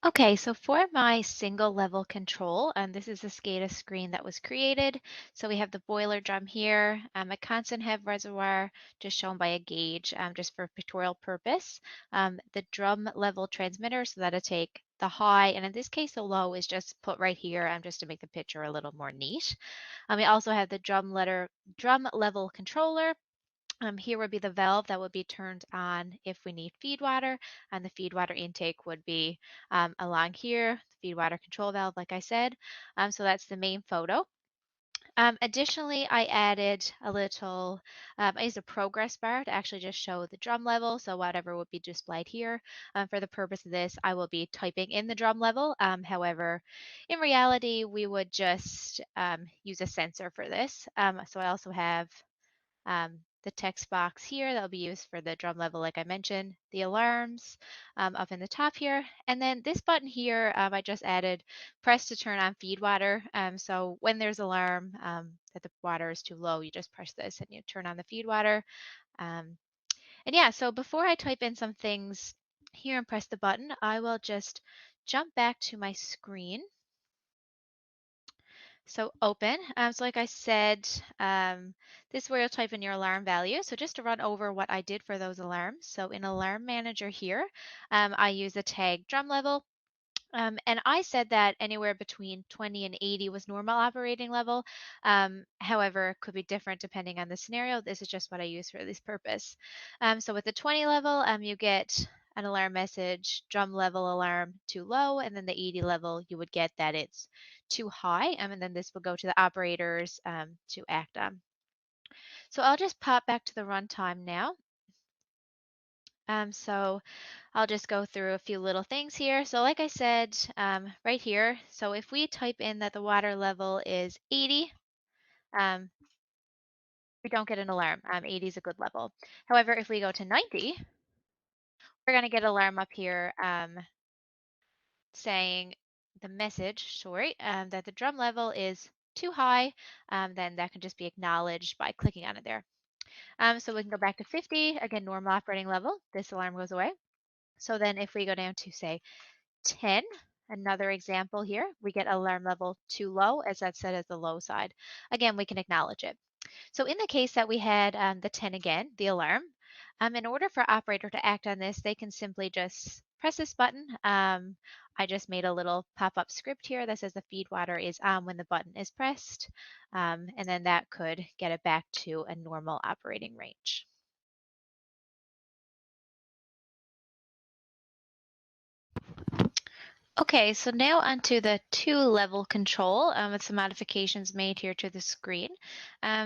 Okay, so for my single level control, this is the SCADA screen that was created. So we have the boiler drum here, a constant head reservoir just shown by a gauge just for pictorial purpose. The drum level transmitter, so that'll take the high, and in this case, the low is just put right here just to make the picture a little more neat. We also have the drum level controller. Here would be the valve that would be turned on if we need feed water, and the feed water intake would be along here, the feed water control valve, like I said. So that's the main photo. Additionally, I added a little, I used a progress bar to actually just show the drum level. So whatever would be displayed here. For the purpose of this, I will be typing in the drum level. However, in reality, we would just use a sensor for this. So I also have the text box here that will be used for the drum level, like I mentioned, the alarms up in the top here. And then this button here, I just added press to turn on feed water. So when there's alarm that the water is too low, you just press this and you turn on the feed water. Um, and yeah, so before I type in some things here and press the button, I will just jump back to my screen. So open. So like I said, this is where you'll type in your alarm value. So just to run over what I did for those alarms. So in Alarm Manager here, I use the tag drum level. And I said that anywhere between 20 and 80 was normal operating level. However, it could be different depending on the scenario. This is just what I use for this purpose. So with the 20 level, you get an alarm message, drum level alarm too low, and then the 80 level, you would get that it's too high, and then this will go to the operators to act on. So I'll just pop back to the runtime now. So I'll just go through a few little things here. So like I said, right here, so if we type in that the water level is 80, um, we don't get an alarm. 80 is a good level. However, if we go to 90, we're going to get an alarm up here saying the message, sorry, that the drum level is too high. Then that can just be acknowledged by clicking on it there. So we can go back to 50, again, normal operating level. This alarm goes away. So then if we go down to, say, 10, another example here, we get alarm level too low, as that's set as the low side. Again, we can acknowledge it. So in the case that we had the 10 again, the alarm, in order for operator to act on this, they can simply just press this button. I just made a little pop-up script here that says the feed water is on when the button is pressed, and then that could get it back to a normal operating range. Okay, so now onto the two-level control with some modifications made here to the screen.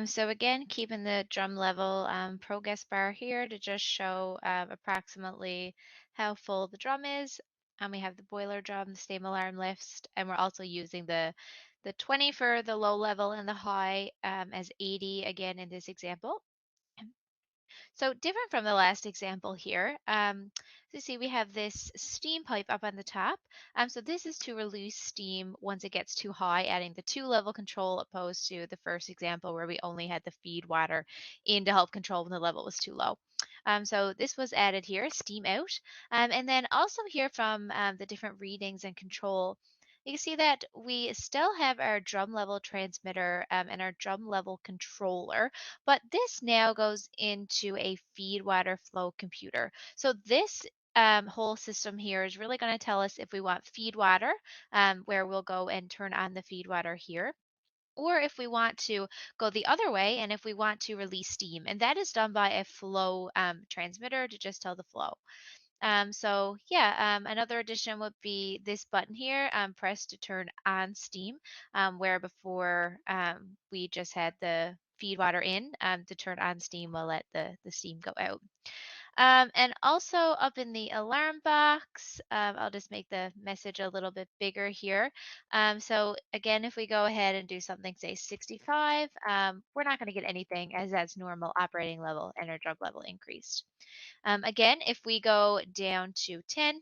So again, keeping the drum level progress bar here to just show approximately how full the drum is. We have the boiler drum, the steam alarm list, and we're also using the 20 for the low level and the high as 80 again in this example. So different from the last example here, so you see we have this steam pipe up on the top. So this is to release steam once it gets too high, adding the two-level control opposed to the first example where we only had the feed water in to help control when the level was too low. So this was added here, steam out. And then also here from the different readings and control, you can see that we still have our drum level transmitter and our drum level controller, but this now goes into a feed water flow computer. So this whole system here is really going to tell us if we want feed water, where we'll go and turn on the feed water here, or if we want to go the other way and if we want to release steam. And that is done by a flow transmitter to just tell the flow. So yeah, another addition would be this button here, press to turn on steam, where before we just had the feed water in. To turn on steam, we'll let the steam go out. And also up in the alarm box, I'll just make the message a little bit bigger here. So again, if we go ahead and do something, say 65, we're not going to get anything as that's normal operating level and our drum level increased. Again, if we go down to 10,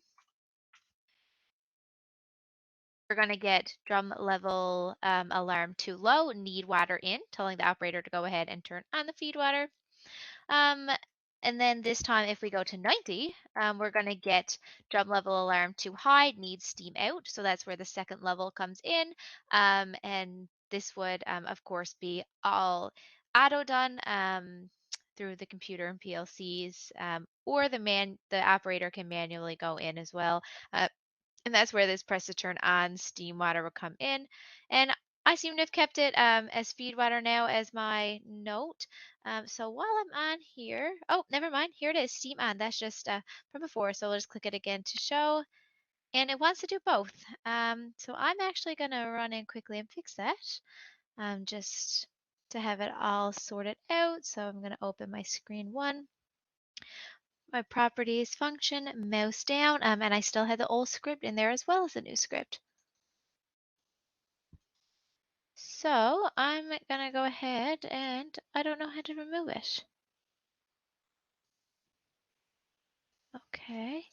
we're going to get drum level alarm too low, need water in, telling the operator to go ahead and turn on the feed water. Um, And then this time, if we go to 90, we're going to get drum level alarm too high, needs steam out. So that's where the second level comes in. And this would, of course, be all auto done through the computer and PLCs, or the operator can manually go in as well. Uh, and that's where this press to turn on steam water will come in. And I seem to have kept it as feed water now as my note. So while I'm on here, oh, never mind. Here it is, steam on. That's just from before. So I'll just click it again to show. And it wants to do both. So I'm actually going to run in quickly and fix that just to have it all sorted out. So I'm going to open my screen one. My properties function, mouse down, and I still have the old script in there as well as the new script. So I'm gonna go ahead and I don't know how to remove it. Okay.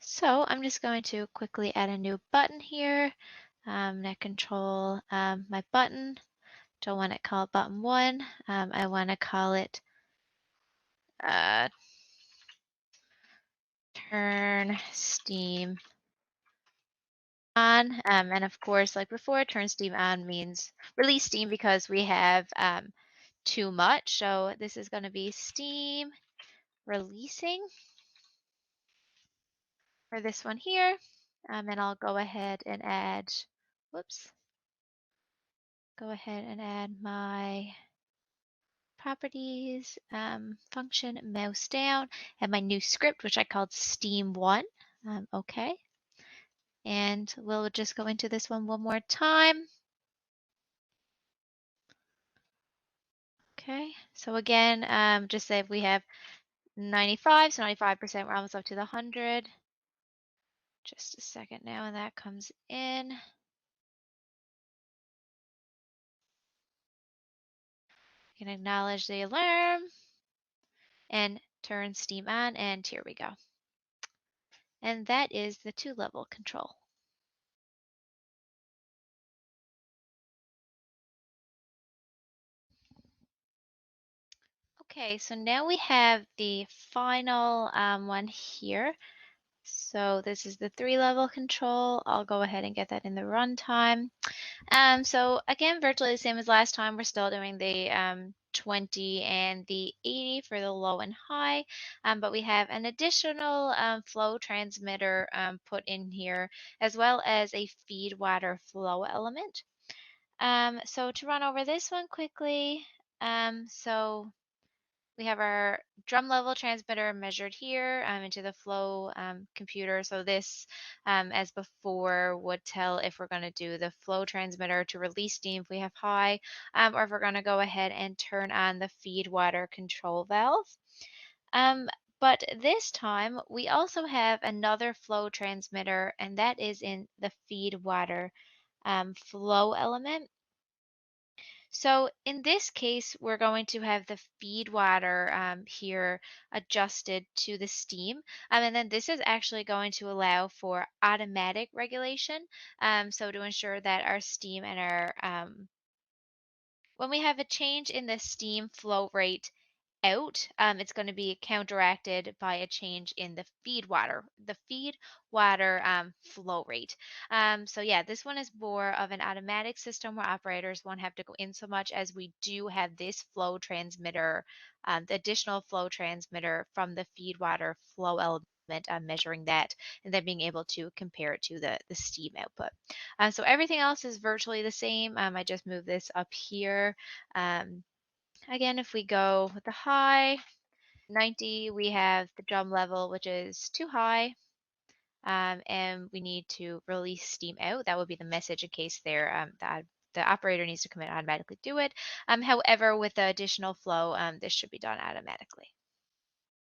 So I'm just going to quickly add a new button here. Net control my button. Don't want to call it button 1. I want to call it uh, turn steam on. And of course, like before, turn steam on means release steam because we have too much. So this is going to be steam releasing for this one here. And I'll go ahead and add, whoops, go ahead and add my properties function, mouse down, and my new script, which I called steam1. Okay. And we'll just go into this one more time. Okay, so again, just say we have 95, so 95% we're almost up to the 100. Just a second now, and that comes in. You can acknowledge the alarm and turn steam on, and here we go. And that is the 2-level control. Okay, so now we have the final one here. So this is the 3-level control. I'll go ahead and get that in the runtime. So again, virtually the same as last time. We're still doing the 20 and the 80 for the low and high, but we have an additional flow transmitter put in here, as well as a feed water flow element. So to run over this one quickly, so we have our drum level transmitter measured here into the flow computer. So this, as before, would tell if we're going to do the flow transmitter to release steam if we have high, or if we're going to go ahead and turn on the feed water control valve. But this time, we also have another flow transmitter, and that is in the feed water flow element. So in this case, we're going to have the feed water here adjusted to the steam. And then this is actually going to allow for automatic regulation. So to ensure that our steam and our, when we have a change in the steam flow rate out, it's going to be counteracted by a change in the feed water flow rate. So yeah, this one is more of an automatic system where operators won't have to go in so much, as we do have this flow transmitter, the additional flow transmitter from the feed water flow element. Measuring that and then being able to compare it to the steam output. So everything else is virtually the same. I just moved this up here. Again, if we go with the high, 90, we have the drum level, which is too high, and we need to release steam out. That would be the message in case the operator needs to come in and automatically do it. However, with the additional flow, this should be done automatically.